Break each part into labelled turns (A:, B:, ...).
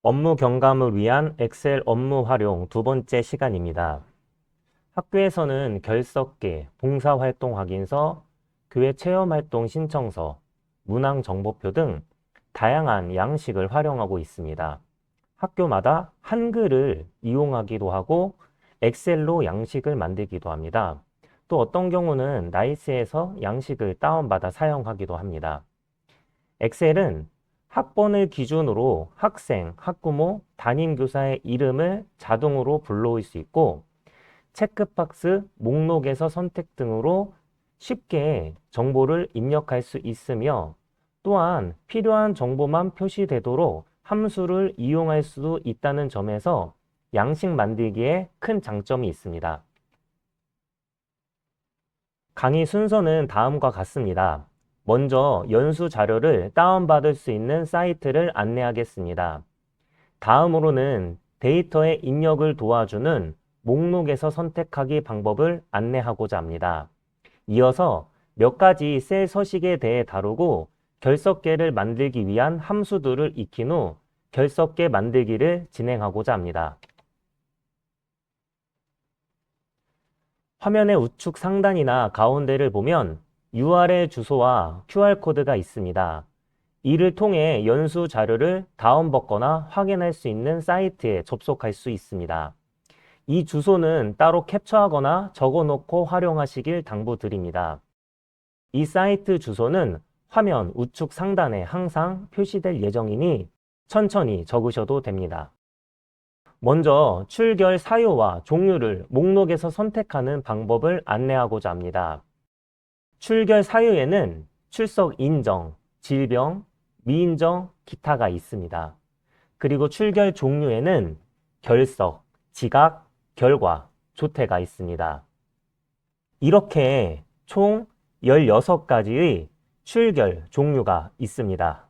A: 업무 경감을 위한 엑셀 업무 활용 두 번째 시간입니다. 학교에서는 결석계, 봉사활동 확인서, 교회 체험활동 신청서, 문항정보표 등 다양한 양식을 활용하고 있습니다. 학교마다 한글을 이용하기도 하고 엑셀로 양식을 만들기도 합니다. 또 어떤 경우는 나이스에서 양식을 다운받아 사용하기도 합니다. 엑셀은 학번을 기준으로 학생, 학부모, 담임교사의 이름을 자동으로 불러올 수 있고 체크박스, 목록에서 선택 등으로 쉽게 정보를 입력할 수 있으며 또한 필요한 정보만 표시되도록 함수를 이용할 수도 있다는 점에서 양식 만들기에 큰 장점이 있습니다. 강의 순서는 다음과 같습니다. 먼저 연수 자료를 다운받을 수 있는 사이트를 안내하겠습니다. 다음으로는 데이터의 입력을 도와주는 목록에서 선택하기 방법을 안내하고자 합니다. 이어서 몇 가지 셀 서식에 대해 다루고 결석계를 만들기 위한 함수들을 익힌 후 결석계 만들기를 진행하고자 합니다. 화면의 우측 상단이나 가운데를 보면 URL 주소와 QR코드가 있습니다. 이를 통해 연수 자료를 다운받거나 확인할 수 있는 사이트에 접속할 수 있습니다. 이 주소는 따로 캡처하거나 적어놓고 활용하시길 당부드립니다. 이 사이트 주소는 화면 우측 상단에 항상 표시될 예정이니 천천히 적으셔도 됩니다. 먼저 출결 사유와 종류를 목록에서 선택하는 방법을 안내하고자 합니다. 출결 사유에는 출석 인정, 질병, 미인정, 기타가 있습니다. 그리고 출결 종류에는 결석, 지각, 결과, 조퇴가 있습니다. 이렇게 총 16가지의 출결 종류가 있습니다.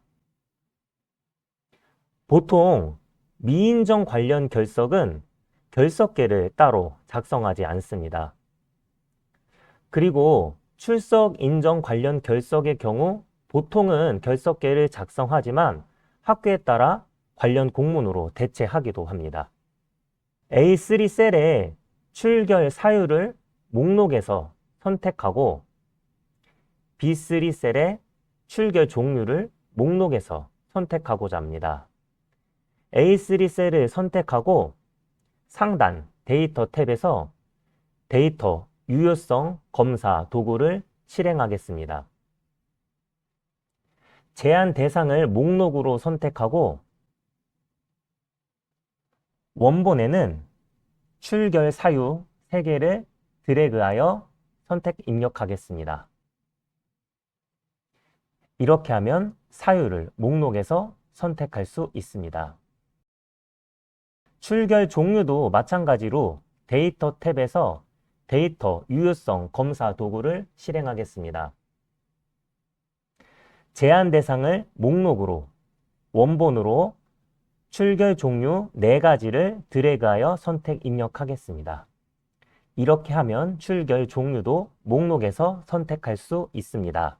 A: 보통 미인정 관련 결석은 결석계를 따로 작성하지 않습니다. 그리고 출석 인정 관련 결석의 경우 보통은 결석계를 작성하지만 학교에 따라 관련 공문으로 대체하기도 합니다. A3 셀에 출결 사유를 목록에서 선택하고 B3 셀에 출결 종류를 목록에서 선택하고자 합니다. A3 셀을 선택하고 상단 데이터 탭에서 데이터 유효성 검사 도구를 실행하겠습니다. 제한 대상을 목록으로 선택하고 원본에는 출결 사유 3개를 드래그하여 선택 입력하겠습니다. 이렇게 하면 사유를 목록에서 선택할 수 있습니다. 출결 종류도 마찬가지로 데이터 탭에서 데이터 유효성 검사 도구를 실행하겠습니다. 제한 대상을 목록으로, 원본으로 출결 종류 4가지를 드래그하여 선택 입력하겠습니다. 이렇게 하면 출결 종류도 목록에서 선택할 수 있습니다.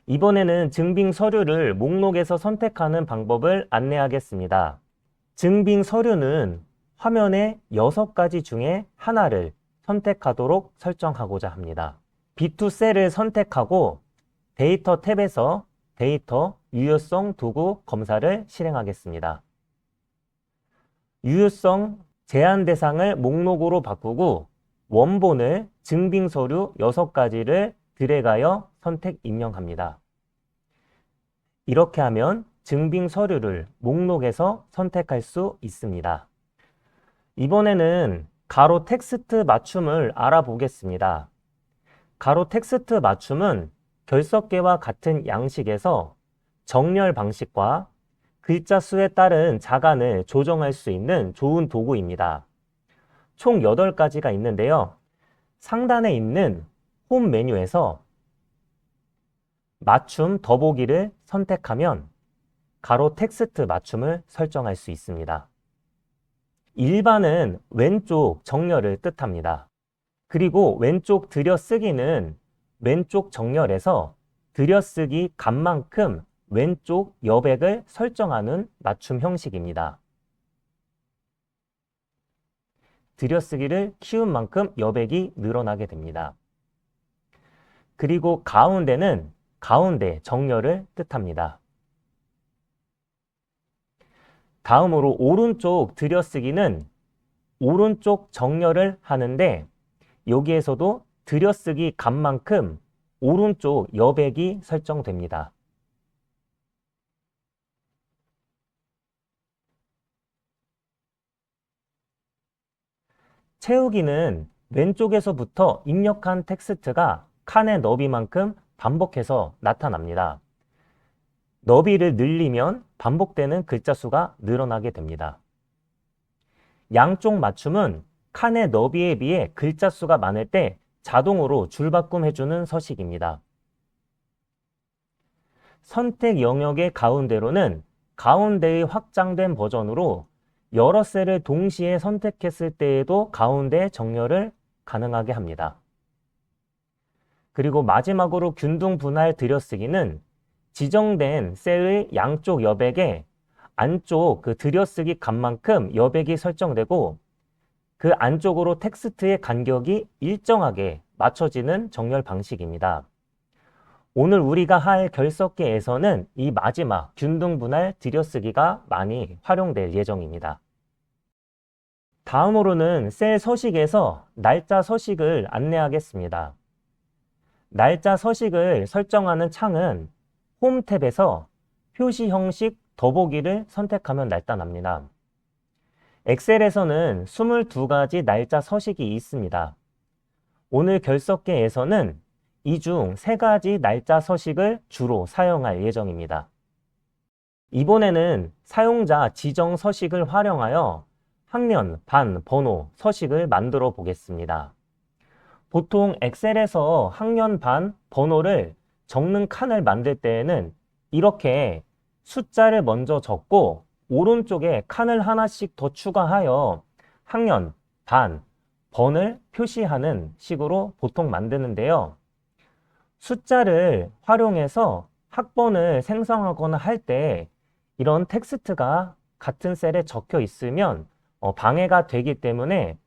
A: 이번에는 증빙 서류를 목록에서 선택하는 방법을 안내하겠습니다. 증빙 서류는 화면의 6가지 중에 하나를 선택하도록 설정하고자 합니다. B2 셀을 선택하고 데이터 탭에서 데이터 유효성 도구 검사를 실행하겠습니다. 유효성 제한 대상을 목록으로 바꾸고 원본을 증빙 서류 6가지를 드래그하여 선택 입력합니다. 이렇게 하면 증빙 서류를 목록에서 선택할 수 있습니다. 이번에는 가로 텍스트 맞춤을 알아보겠습니다. 가로 텍스트 맞춤은 결석계와 같은 양식에서 정렬 방식과 글자 수에 따른 자간을 조정할 수 있는 좋은 도구입니다. 총 8가지가 있는데요. 상단에 있는 홈 메뉴에서 맞춤 더보기를 선택하면 가로 텍스트 맞춤을 설정할 수 있습니다. 일반은 왼쪽 정렬을 뜻합니다. 그리고 왼쪽 들여쓰기는 왼쪽 정렬에서 들여쓰기 값만큼 왼쪽 여백을 설정하는 맞춤 형식입니다. 들여쓰기를 키운 만큼 여백이 늘어나게 됩니다. 그리고 가운데는 가운데 정렬을 뜻합니다. 다음으로 오른쪽 들여쓰기는 오른쪽 정렬을 하는데 여기에서도 들여쓰기 값만큼 오른쪽 여백이 설정됩니다. 채우기는 왼쪽에서부터 입력한 텍스트가 칸의 너비만큼 반복해서 나타납니다. 너비를 늘리면 반복되는 글자 수가 늘어나게 됩니다. 양쪽 맞춤은 칸의 너비에 비해 글자 수가 많을 때 자동으로 줄바꿈해주는 서식입니다. 선택 영역의 가운데로는 가운데의 확장된 버전으로 여러 셀을 동시에 선택했을 때에도 가운데 정렬을 가능하게 합니다. 그리고 마지막으로 균등 분할 들여쓰기는 지정된 셀의 양쪽 여백에 안쪽 그 들여쓰기 값만큼 여백이 설정되고 그 안쪽으로 텍스트의 간격이 일정하게 맞춰지는 정렬 방식입니다. 오늘 우리가 할 결석계에서는 이 마지막 균등 분할 들여쓰기가 많이 활용될 예정입니다. 다음으로는 셀 서식에서 날짜 서식을 안내하겠습니다. 날짜 서식을 설정하는 창은 홈 탭에서 표시 형식 더보기를 선택하면 나타납니다. 엑셀에서는 22가지 날짜 서식이 있습니다. 오늘 결석계에서는 이 중 3가지 날짜 서식을 주로 사용할 예정입니다. 이번에는 사용자 지정 서식을 활용하여 학년, 반, 번호 서식을 만들어 보겠습니다. 보통 엑셀에서 학년, 반, 번호를 적는 칸을 만들 때에는 이렇게 숫자를 먼저 적고 오른쪽에 칸을 하나씩 더 추가하여 학년, 반, 번을 표시하는 식으로 보통 만드는데요. 숫자를 활용해서 학번을 생성하거나 할 때 이런 텍스트가 같은 셀에 적혀 있으면 방해가 되기 때문에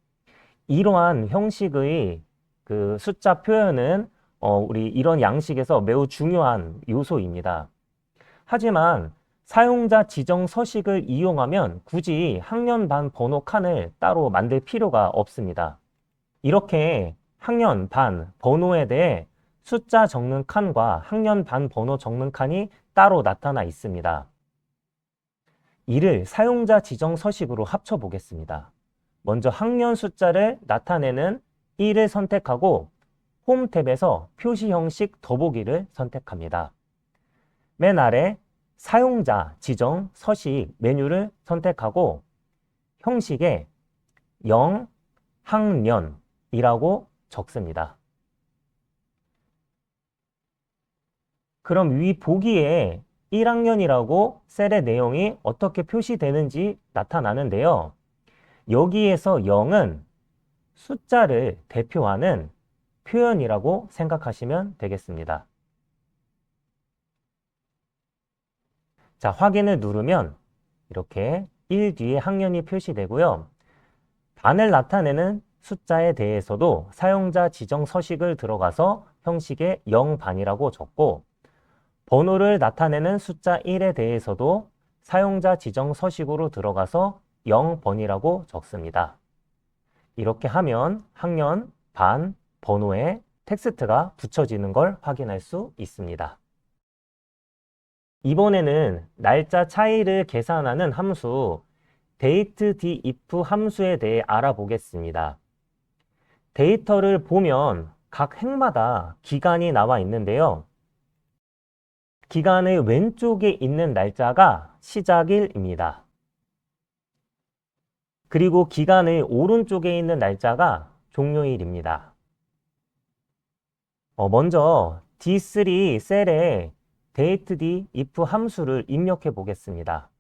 A: 이러한 형식의 그 숫자 표현은 우리 이런 양식에서 매우 중요한 요소입니다. 하지만 사용자 지정 서식을 이용하면 굳이 학년 반 번호 칸을 따로 만들 필요가 없습니다. 이렇게 학년 반 번호에 대해 숫자 적는 칸과 학년 반 번호 적는 칸이 따로 나타나 있습니다. 이를 사용자 지정 서식으로 합쳐 보겠습니다. 먼저 학년 숫자를 나타내는 1을 선택하고 홈 탭에서 표시 형식 더보기를 선택합니다. 맨 아래 사용자 지정 서식 메뉴를 선택하고 형식에 0 학년이라고 적습니다. 그럼 위 보기에 1학년이라고 셀의 내용이 어떻게 표시되는지 나타나는데요. 여기에서 0은 숫자를 대표하는 표현이라고 생각하시면 되겠습니다. 자, 확인을 누르면 이렇게 1 뒤에 학년이 표시되고요. 반을 나타내는 숫자에 대해서도 사용자 지정 서식을 들어가서 형식에 0반이라고 적고 번호를 나타내는 숫자 1에 대해서도 사용자 지정 서식으로 들어가서 0번이라고 적습니다. 이렇게 하면 학년, 반, 번호에 텍스트가 붙여지는 걸 확인할 수 있습니다. 이번에는 날짜 차이를 계산하는 함수 datedif 함수에 대해 알아보겠습니다. 데이터를 보면 각 행마다 기간이 나와 있는데요. 기간의 왼쪽에 있는 날짜가 시작일입니다. 그리고 기간의 오른쪽에 있는 날짜가 종료일입니다. 먼저 D3 셀에 datedif 함수를 입력해 보겠습니다.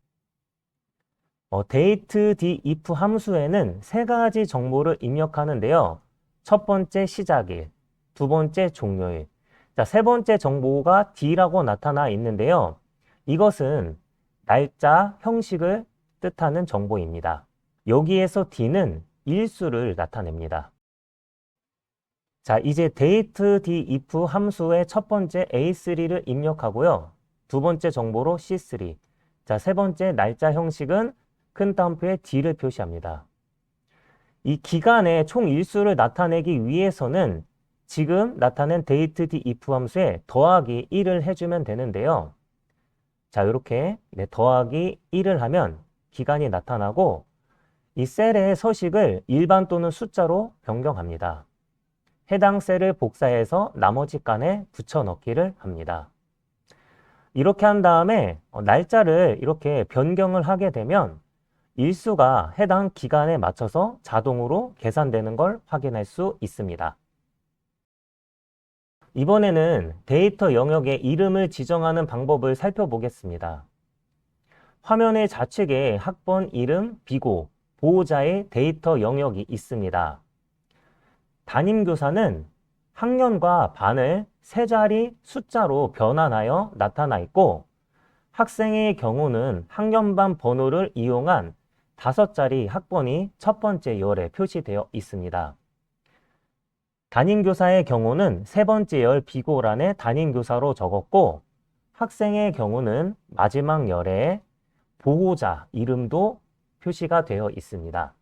A: datedif 함수에는 3가지 정보를 입력하는데요. 첫 번째 시작일, 두 번째 종료일, 자, 세 번째 정보가 D라고 나타나 있는데요. 이것은 날짜, 형식을 뜻하는 정보입니다. 여기에서 D는 일수를 나타냅니다. 자, 이제 date dif 함수의 첫 번째 A3를 입력하고요. 두 번째 정보로 C3. 자, 세 번째 날짜 형식은 큰 따옴표에 D를 표시합니다. 이 기간의 총 일수를 나타내기 위해서는 지금 나타낸 date dif 함수에 더하기 1을 해주면 되는데요. 자, 이렇게 더하기 1을 하면 기간이 나타나고 이 셀의 서식을 일반 또는 숫자로 변경합니다. 해당 셀을 복사해서 나머지 칸에 붙여넣기를 합니다. 이렇게 한 다음에 날짜를 이렇게 변경을 하게 되면 일수가 해당 기간에 맞춰서 자동으로 계산되는 걸 확인할 수 있습니다. 이번에는 데이터 영역의 이름을 지정하는 방법을 살펴보겠습니다. 화면의 좌측에 학번 이름, 비고, 보호자의 데이터 영역이 있습니다. 담임교사는 학년과 반을 세 자리 숫자로 변환하여 나타나 있고 학생의 경우는 학년반 번호를 이용한 5자리 학번이 첫 번째 열에 표시되어 있습니다. 담임교사의 경우는 세 번째 열 비고란에 담임교사로 적었고 학생의 경우는 마지막 열에 보호자 이름도 표시가 되어 있습니다.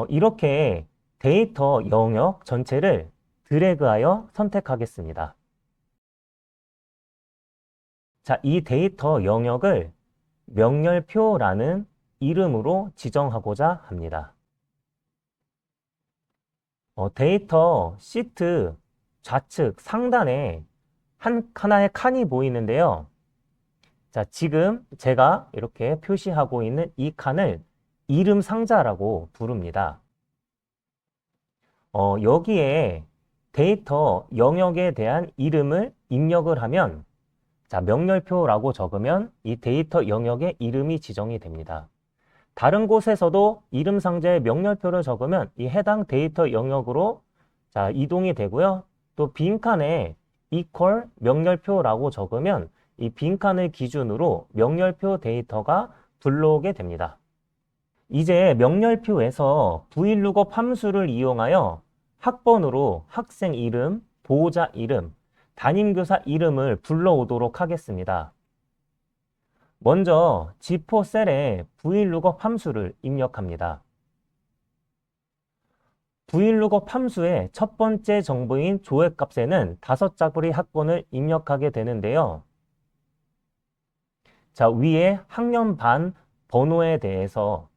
A: 이렇게 데이터 영역 전체를 드래그하여 선택하겠습니다. 자, 이 데이터 영역을 명렬표라는 이름으로 지정하고자 합니다. 데이터 시트 좌측 상단에 하나의 칸이 보이는데요. 자, 지금 제가 이렇게 표시하고 있는 이 칸을 이름 상자라고 부릅니다. 여기에 데이터 영역에 대한 이름을 입력을 하면 자, 명렬표라고 적으면 이 데이터 영역의 이름이 지정이 됩니다. 다른 곳에서도 이름 상자에 명렬표를 적으면 이 해당 데이터 영역으로 자, 이동이 되고요. 또 빈칸에 equal 명렬표라고 적으면 이 빈칸을 기준으로 명렬표 데이터가 불러오게 됩니다. 이제 명렬표에서 vlookup 함수를 이용하여 학번으로 학생 이름, 보호자 이름, 담임교사 이름을 불러오도록 하겠습니다. 먼저 G4 셀에 vlookup 함수를 입력합니다. vlookup 함수의 첫 번째 정보인 조회값에는 5자리 학번을 입력하게 되는데요. 자, 위에 학년 반 번호에 대해서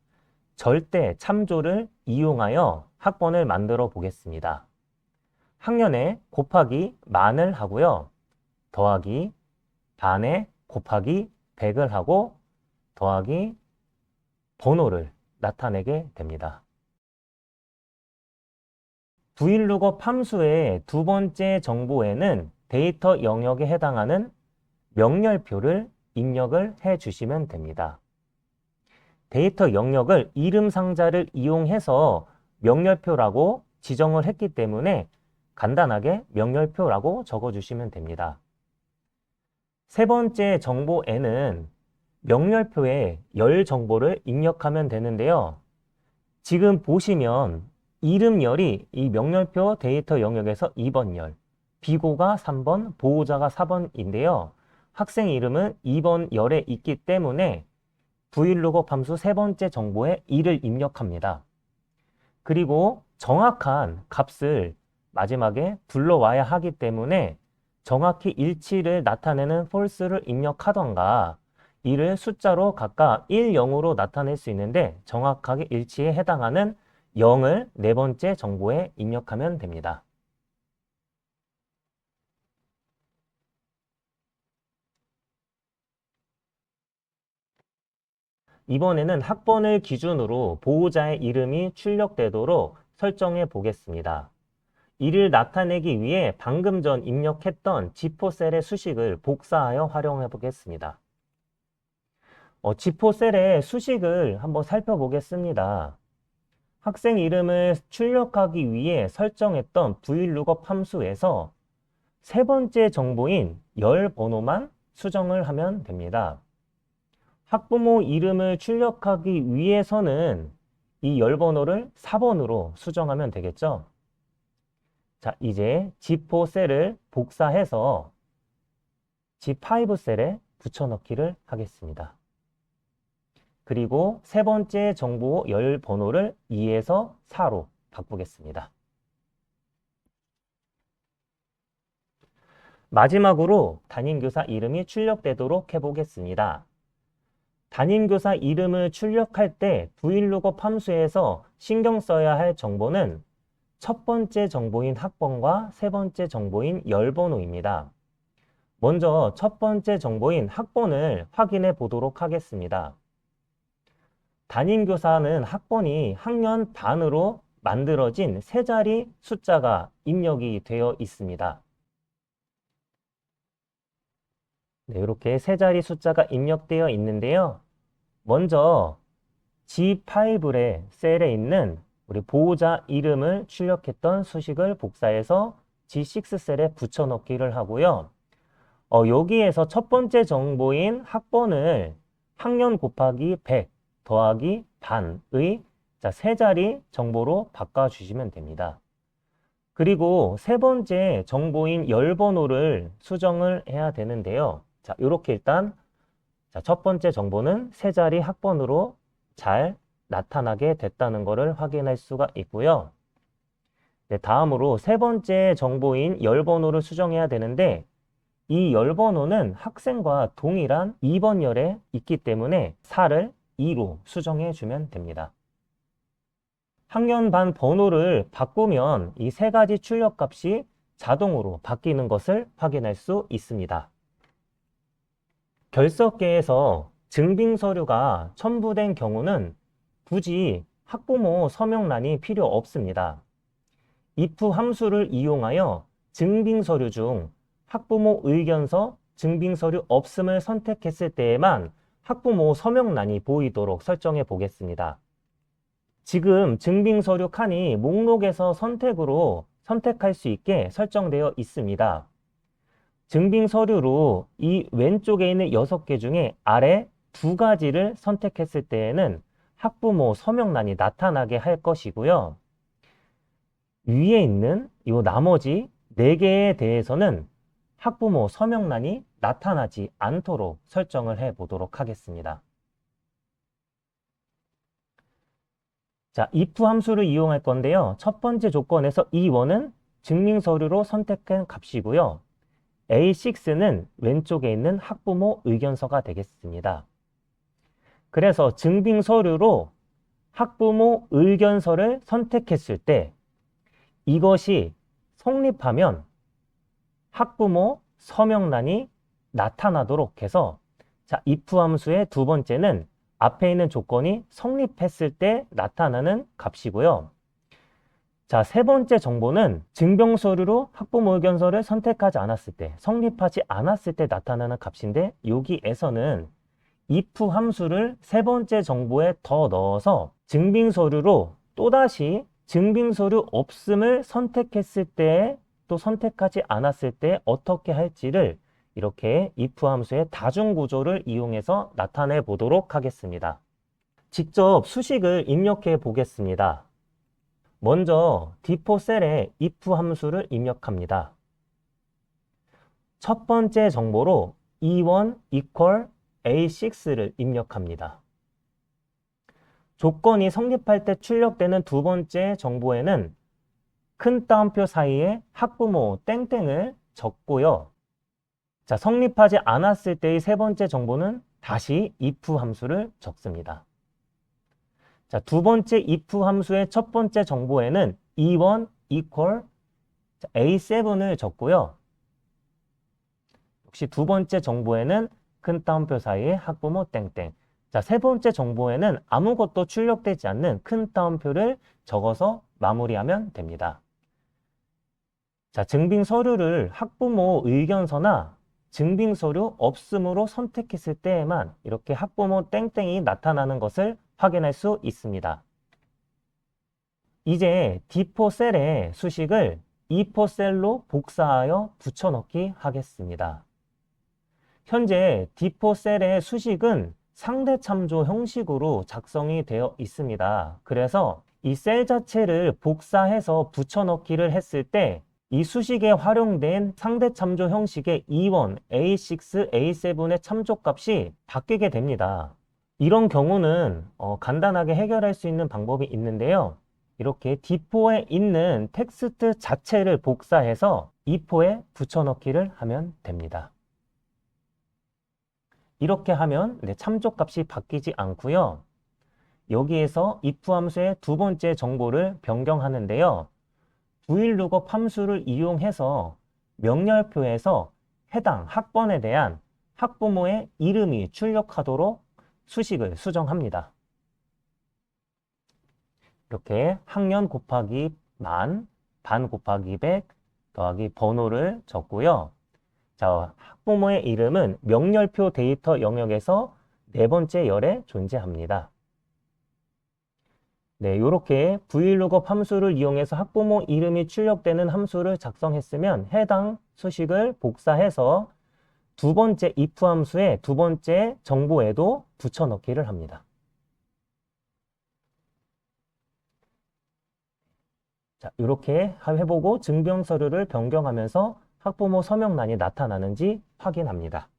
A: 절대 참조를 이용하여 학번을 만들어 보겠습니다. 학년에 곱하기 만을 하고요. 더하기 반에 곱하기 100을 하고 더하기 번호를 나타내게 됩니다. vlookup 함수의 두 번째 정보에는 데이터 영역에 해당하는 명렬표를 입력을 해 주시면 됩니다. 데이터 영역을 이름 상자를 이용해서 명렬표라고 지정을 했기 때문에 간단하게 명렬표라고 적어주시면 됩니다. 세 번째 정보에는 명렬표에 열 정보를 입력하면 되는데요. 지금 보시면 이름열이 이 명렬표 데이터 영역에서 2번 열, 비고가 3번, 보호자가 4번인데요. 학생 이름은 2번 열에 있기 때문에 vlookup 함수 세 번째 정보에 2를 입력합니다. 그리고 정확한 값을 마지막에 불러와야 하기 때문에 정확히 일치를 나타내는 false를 입력하던가 이를 숫자로 각각 1, 0으로 나타낼 수 있는데 정확하게 일치에 해당하는 0을 네 번째 정보에 입력하면 됩니다. 이번에는 학번을 기준으로 보호자의 이름이 출력되도록 설정해 보겠습니다. 이를 나타내기 위해 방금 전 입력했던 G4 셀의 수식을 복사하여 활용해 보겠습니다. G4 셀의 수식을 한번 살펴보겠습니다. 학생 이름을 출력하기 위해 설정했던 vlookup 함수에서 세 번째 정보인 열 번호만 수정을 하면 됩니다. 학부모 이름을 출력하기 위해서는 이 열 번호를 4번으로 수정하면 되겠죠? 자, 이제 G4 셀을 복사해서 G5 셀에 붙여넣기를 하겠습니다. 그리고 세 번째 정보 열 번호를 2에서 4로 바꾸겠습니다. 마지막으로 담임교사 이름이 출력되도록 해보겠습니다. 담임교사 이름을 출력할 때 VLOOKUP 함수에서 신경 써야 할 정보는 첫 번째 정보인 학번과 세 번째 정보인 열 번호입니다. 먼저 첫 번째 정보인 학번을 확인해 보도록 하겠습니다. 담임교사는 학번이 학년 단으로 만들어진 세 자리 숫자가 입력이 되어 있습니다. 네, 이렇게 세 자리 숫자가 입력되어 있는데요. 먼저 G5의 셀에 있는 우리 보호자 이름을 출력했던 수식을 복사해서 G6 셀에 붙여넣기를 하고요. 여기에서 첫 번째 정보인 학번을 학년 곱하기 100 더하기 반의 세 자리 정보로 바꿔주시면 됩니다. 그리고 세 번째 정보인 열 번호를 수정을 해야 되는데요. 자, 이렇게 일단 첫 번째 정보는 세 자리 학번으로 잘 나타나게 됐다는 것을 확인할 수가 있고요. 네, 다음으로 세 번째 정보인 열 번호를 수정해야 되는데 이 열 번호는 학생과 동일한 2번 열에 있기 때문에 4를 2로 수정해 주면 됩니다. 학년 반 번호를 바꾸면 이 세 가지 출력값이 자동으로 바뀌는 것을 확인할 수 있습니다. 결석계에서 증빙서류가 첨부된 경우는 굳이 학부모 서명란이 필요 없습니다. if 함수를 이용하여 증빙서류 중 학부모 의견서, 증빙서류 없음을 선택했을 때에만 학부모 서명란이 보이도록 설정해 보겠습니다. 지금 증빙서류 칸이 목록에서 선택으로 선택할 수 있게 설정되어 있습니다. 증빙서류로 이 왼쪽에 있는 6개 중에 아래 2가지를 선택했을 때에는 학부모 서명란이 나타나게 할 것이고요. 위에 있는 이 나머지 4개에 대해서는 학부모 서명란이 나타나지 않도록 설정을 해 보도록 하겠습니다. 자, if 함수를 이용할 건데요. 첫 번째 조건에서 E1은 증빙서류로 선택한 값이고요. A6는 왼쪽에 있는 학부모 의견서가 되겠습니다. 그래서 증빙서류로 학부모 의견서를 선택했을 때 이것이 성립하면 학부모 서명란이 나타나도록 해서 자, if 함수의 두 번째는 앞에 있는 조건이 성립했을 때 나타나는 값이고요. 자, 세 번째 정보는 증빙서류로 학부모 의견서를 선택하지 않았을 때, 성립하지 않았을 때 나타나는 값인데 여기에서는 if 함수를 세 번째 정보에 더 넣어서 증빙서류로 또다시 증빙서류 없음을 선택했을 때 또 선택하지 않았을 때 어떻게 할지를 이렇게 if 함수의 다중구조를 이용해서 나타내 보도록 하겠습니다. 직접 수식을 입력해 보겠습니다. 먼저 D4 셀에 if 함수를 입력합니다. 첫 번째 정보로 E1 equal A6를 입력합니다. 조건이 성립할 때 출력되는 두 번째 정보에는 큰 따옴표 사이에 학부모 땡땡을 적고요. 자, 성립하지 않았을 때의 세 번째 정보는 다시 if 함수를 적습니다. 자, 두 번째 if 함수의 첫 번째 정보에는 E1 equal A7을 적고요. 역시 두 번째 정보에는 큰 따옴표 사이에 학부모 땡땡. 자, 세 번째 정보에는 아무것도 출력되지 않는 큰 따옴표를 적어서 마무리하면 됩니다. 자, 증빙서류를 학부모 의견서나 증빙서류 없음으로 선택했을 때에만 이렇게 학부모 땡땡이 나타나는 것을 확인할 수 있습니다. 이제 D4 셀의 수식을 E4 셀로 복사하여 붙여넣기 하겠습니다. 현재 D4 셀의 수식은 상대 참조 형식으로 작성이 되어 있습니다. 그래서 이 셀 자체를 복사해서 붙여넣기를 했을 때 이 수식에 활용된 상대 참조 형식의 E1, A6, A7의 참조값이 바뀌게 됩니다. 이런 경우는 간단하게 해결할 수 있는 방법이 있는데요. 이렇게 D4에 있는 텍스트 자체를 복사해서 E4에 붙여넣기를 하면 됩니다. 이렇게 하면 참조값이 바뀌지 않고요. 여기에서 if 함수의 두 번째 정보를 변경하는데요. VLOOKUP 함수를 이용해서 명렬표에서 해당 학번에 대한 학부모의 이름이 출력하도록 수식을 수정합니다. 이렇게 학년 곱하기 만, 반 곱하기 100 더하기 번호를 적고요. 자, 학부모의 이름은 명렬표 데이터 영역에서 네 번째 열에 존재합니다. 네, 이렇게 VLOOKUP 함수를 이용해서 학부모 이름이 출력되는 함수를 작성했으면 해당 수식을 복사해서 두 번째 if 함수의 두 번째 정보에도 붙여넣기를 합니다. 자, 이렇게 해보고 증명 서류를 변경하면서 학부모 서명란이 나타나는지 확인합니다.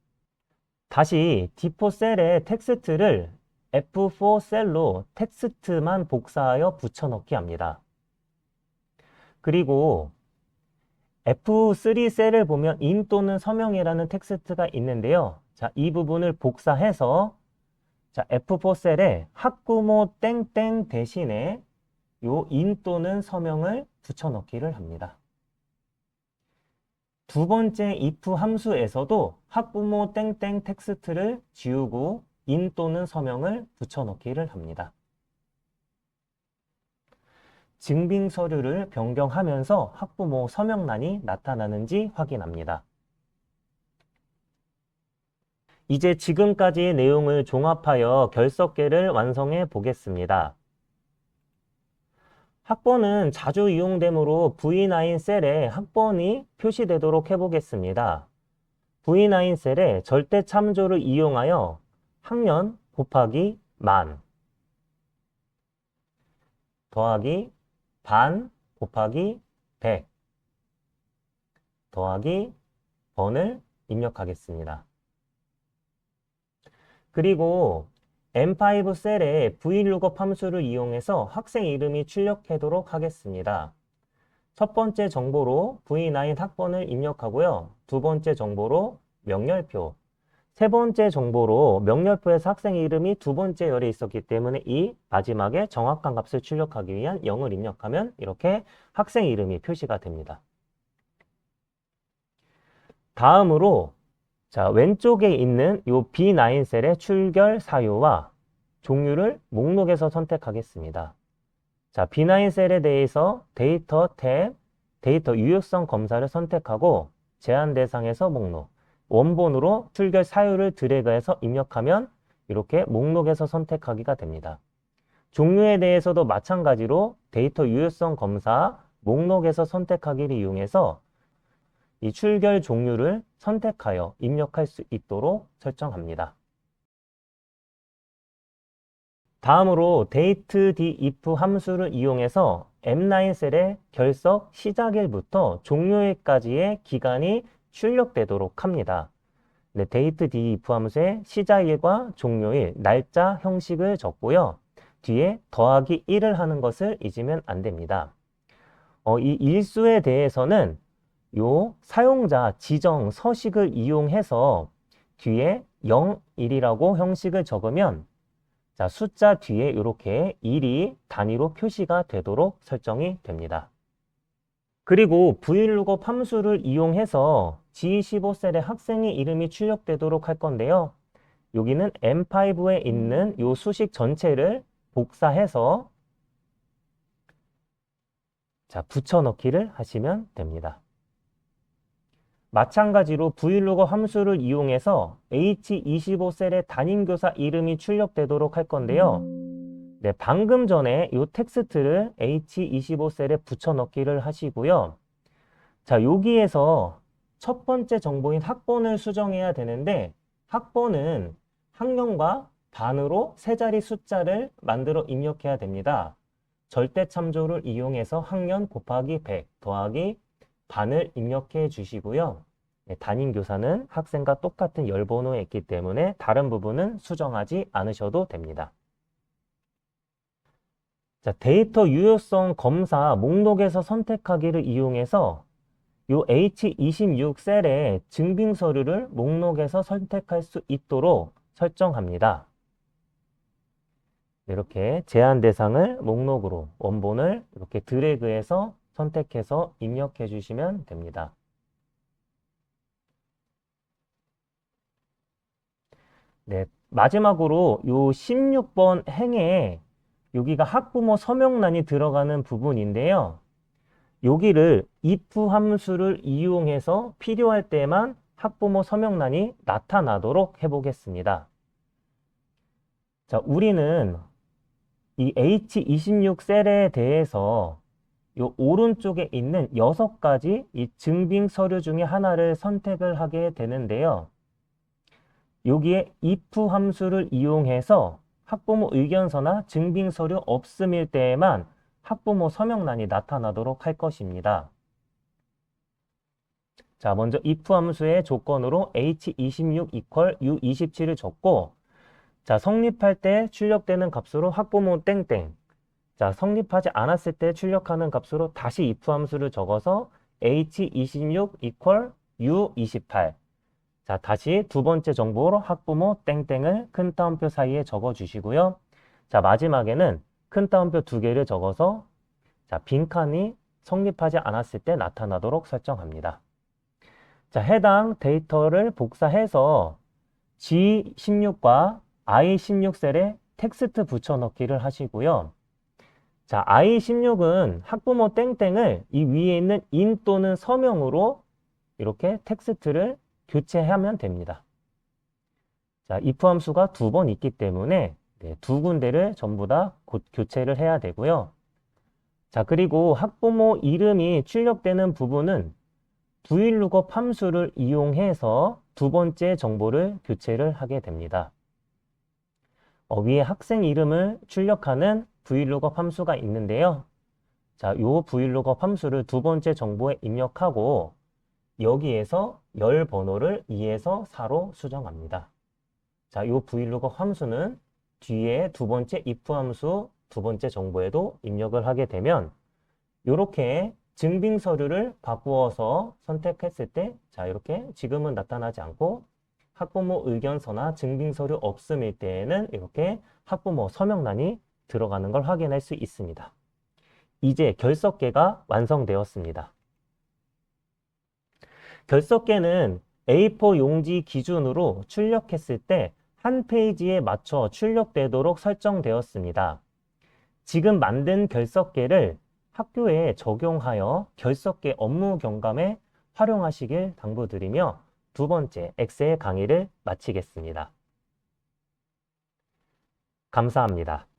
A: 다시 D4 셀의 텍스트를 F4 셀로 텍스트만 복사하여 붙여넣기 합니다. 그리고 F3 셀을 보면 인 또는 서명이라는 텍스트가 있는데요. 자, 이 부분을 복사해서 자, F4 셀에 학부모 땡땡 대신에 요 인 또는 서명을 붙여넣기를 합니다. 두 번째 if 함수에서도 학부모 땡땡 텍스트를 지우고 인 또는 서명을 붙여넣기를 합니다. 증빙 서류를 변경하면서 학부모 서명란이 나타나는지 확인합니다. 이제 지금까지의 내용을 종합하여 결석계를 완성해 보겠습니다. 학번은 자주 이용되므로 V9 셀에 학번이 표시되도록 해보겠습니다. V9 셀에 절대 참조를 이용하여 학년 곱하기 만 더하기 반 곱하기 100 더하기 번을 입력하겠습니다. 그리고 M5 셀에 VLOOKUP 함수를 이용해서 학생 이름이 출력하도록 하겠습니다. 첫 번째 정보로 V9 학번을 입력하고요. 두 번째 정보로 명렬표, 세 번째 정보로 명렬표에서 학생 이름이 두 번째 열에 있었기 때문에 이 마지막에 정확한 값을 출력하기 위한 0을 입력하면 이렇게 학생 이름이 표시가 됩니다. 다음으로 자, 왼쪽에 있는 이 B9 셀의 출결 사유와 종류를 목록에서 선택하겠습니다. 자, B9 셀에 대해서 데이터 탭, 데이터 유효성 검사를 선택하고 제한 대상에서 목록, 원본으로 출결 사유를 드래그해서 입력하면 이렇게 목록에서 선택하기가 됩니다. 종류에 대해서도 마찬가지로 데이터 유효성 검사, 목록에서 선택하기를 이용해서 이 출결 종류를 선택하여 입력할 수 있도록 설정합니다. 다음으로 dateDif 함수를 이용해서 M9 셀의 결석 시작일부터 종료일까지의 기간이 출력되도록 합니다. 네, dateDif 함수의 시작일과 종료일, 날짜 형식을 적고요. 뒤에 더하기 1을 하는 것을 잊으면 안 됩니다. 이 일수에 대해서는 요 사용자 지정 서식을 이용해서 뒤에 0, 1이라고 형식을 적으면 자, 숫자 뒤에 이렇게 1이 단위로 표시가 되도록 설정이 됩니다. 그리고 VLOOKUP 함수를 이용해서 G15 셀의 학생의 이름이 출력되도록 할 건데요. 여기는 M5에 있는 요 수식 전체를 복사해서 자, 붙여넣기를 하시면 됩니다. 마찬가지로 VLOOKUP 함수를 이용해서 H25 셀의 담임교사 이름이 출력되도록 할 건데요. 네, 방금 전에 이 텍스트를 H25 셀에 붙여넣기를 하시고요. 자, 여기에서 첫 번째 정보인 학번을 수정해야 되는데 학번은 학년과 반으로 세 자리 숫자를 만들어 입력해야 됩니다. 절대 참조를 이용해서 학년 곱하기 100 더하기 반을 입력해 주시고요. 네, 담임교사는 학생과 똑같은 열번호에 있기 때문에 다른 부분은 수정하지 않으셔도 됩니다. 자, 데이터 유효성 검사 목록에서 선택하기를 이용해서 이 H26 셀의 증빙 서류를 목록에서 선택할 수 있도록 설정합니다. 이렇게 제한 대상을 목록으로 원본을 이렇게 드래그해서 선택해서 입력해 주시면 됩니다. 네, 마지막으로 요 16번 행에 여기가 학부모 서명란이 들어가는 부분인데요. 여기를 if 함수를 이용해서 필요할 때만 학부모 서명란이 나타나도록 해보겠습니다. 자, 우리는 이 H26 셀에 대해서 요 오른쪽에 있는 6가지 이 증빙 서류 중에 하나를 선택을 하게 되는데요. 여기에 if 함수를 이용해서 학부모 의견서나 증빙 서류 없음일 때에만 학부모 서명란이 나타나도록 할 것입니다. 자, 먼저 if 함수의 조건으로 H26 equal U27을 적고, 자, 성립할 때 출력되는 값으로 학부모 땡땡. 자, 성립하지 않았을 때 출력하는 값으로 다시 if 함수를 적어서 H26 equal U28. 자, 다시 두 번째 정보로 학부모 땡땡을 큰 따옴표 사이에 적어 주시고요. 자, 마지막에는 큰 따옴표 2개를 적어서 자, 빈칸이 성립하지 않았을 때 나타나도록 설정합니다. 자, 해당 데이터를 복사해서 G16과 I16 셀에 텍스트 붙여넣기를 하시고요. 자, I16은 학부모 땡땡을 이 위에 있는 인 또는 서명으로 이렇게 텍스트를 교체하면 됩니다. 자, if 함수가 2번 있기 때문에 네, 2군데를 전부 다 교체를 해야 되고요. 자, 그리고 학부모 이름이 출력되는 부분은 VLOOKUP 함수를 이용해서 두 번째 정보를 교체를 하게 됩니다. 위에 학생 이름을 출력하는 VLOOKUP 함수가 있는데요. 자, 요 VLOOKUP 함수를 두 번째 정보에 입력하고 여기에서 열 번호를 2에서 4로 수정합니다. 자, 요 VLOOKUP 함수는 뒤에 두 번째 if 함수 두 번째 정보에도 입력을 하게 되면 이렇게 증빙 서류를 바꾸어서 선택했을 때, 자, 이렇게 지금은 나타나지 않고 학부모 의견서나 증빙 서류 없음일 때에는 이렇게 학부모 서명란이 들어가는 걸 확인할 수 있습니다. 이제 결석계가 완성되었습니다. 결석계는 A4 용지 기준으로 출력했을 때 한 페이지에 맞춰 출력되도록 설정되었습니다. 지금 만든 결석계를 학교에 적용하여 결석계 업무 경감에 활용하시길 당부드리며 두 번째 엑셀 강의를 마치겠습니다. 감사합니다.